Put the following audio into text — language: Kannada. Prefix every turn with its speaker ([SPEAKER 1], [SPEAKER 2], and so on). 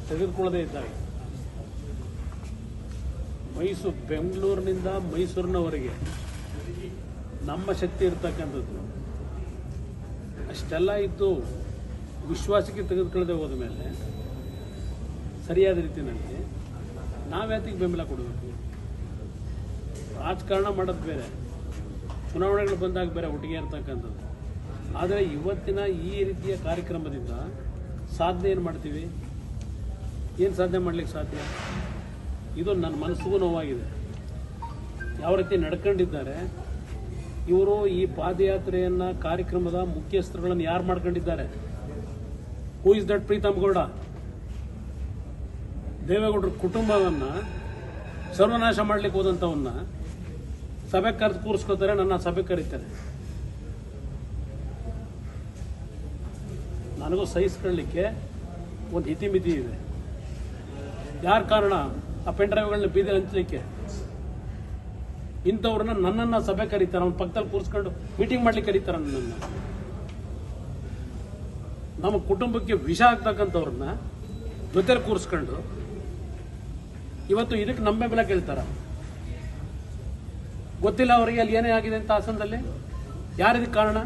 [SPEAKER 1] ತೆಗೆದುಕೊಳ್ಳದೇ ಇದ್ದಾಗ ಬೆಂಗಳೂರಿನಿಂದ ಮೈಸೂರಿನವರೆಗೆ ನಮ್ಮ ಶಕ್ತಿ ಇರ್ತಕ್ಕಂಥದ್ದು ಅಷ್ಟೆಲ್ಲ ಇದ್ದು ವಿಶ್ವಾಸಕ್ಕೆ ತೆಗೆದುಕೊಳ್ಳದೆ ಹೋದ ಮೇಲೆ ಸರಿಯಾದ ರೀತಿಯಲ್ಲಿ ನಾವ್ಯಾತಿಗೆ ಬೆಂಬಲ ಕೊಡಬೇಕು? ರಾಜಕಾರಣ ಮಾಡೋದು ಬೇರೆ, ಚುನಾವಣೆಗಳು ಬಂದಾಗ ಬೇರೆ ಒಟ್ಟಿಗೆ ಇರ್ತಕ್ಕಂಥದ್ದು. ಆದರೆ ಇವತ್ತಿನ ಈ ರೀತಿಯ ಕಾರ್ಯಕ್ರಮದಿಂದ ಸಾಧನೆ ಏನು ಮಾಡ್ತೀವಿ? ಏನು ಸಾಧನೆ ಮಾಡಲಿಕ್ಕೆ ಸಾಧ್ಯ? ಇದು ನನ್ನ ಮನಸ್ಸಿಗೂ ನೋವಾಗಿದೆ. ಯಾವ ರೀತಿ ನಡ್ಕೊಂಡಿದ್ದಾರೆ ಇವರು. ಈ ಪಾದಯಾತ್ರೆಯನ್ನು ಕಾರ್ಯಕ್ರಮದ ಮುಖ್ಯಸ್ಥರುಗಳನ್ನು ಯಾರು ಮಾಡ್ಕೊಂಡಿದ್ದಾರೆ? Who is that Preetam Gowda? ದೇವೇಗೌಡರ ಕುಟುಂಬವನ್ನು ಸರ್ವನಾಶ ಮಾಡಲಿಕ್ಕೆ ಹೋದಂಥವನ್ನ ಸಭೆ ಕರೆದು ಕೂರಿಸ್ಕೋತಾರೆ, ನನ್ನ ಸಭೆ ಕರೀತಾರೆ. ನನಗೂ ಸಹಿಸ್ಕೊಳ್ಳಿಕ್ಕೆ ಒಂದು ಇತಿಮಿತಿ ಇದೆ. ಯಾರ ಕಾರಣ ಆ ಪೆನ್ ಡ್ರೈವ್ಗಳನ್ನ ಬೀದಿಯಲ್ಲಿ ಹಂಚಲಿಕ್ಕೆ? ಇಂಥವ್ರನ್ನ ನನ್ನನ್ನು ಸಭೆ ಕರೀತಾರೆ, ಅವ್ನ ಪಕ್ಕದಲ್ಲಿ ಕೂರಿಸ್ಕೊಂಡು ಮೀಟಿಂಗ್ ಮಾಡ್ಲಿಕ್ಕೆ ಕರೀತಾರೆ ನನ್ನನ್ನು. ನಮ್ಮ ಕುಟುಂಬಕ್ಕೆ ವಿಷ ಆಗ್ತಕ್ಕಂಥವ್ರನ್ನ ಜೊತೆಲಿ ಕೂರಿಸ್ಕೊಂಡು ಇವತ್ತು ಇದಕ್ಕೆ ನಮ್ಮ ಬೆಂಬಲ ಕೇಳ್ತಾರ. ಗೊತ್ತಿಲ್ಲ ಅವರಿಗೆ ಅಲ್ಲಿ ಏನೇ ಆಗಿದೆ ಅಂತ ಹಾಸನದಲ್ಲಿ. ಯಾರಿದಕ್ಕೆ ಕಾರಣ?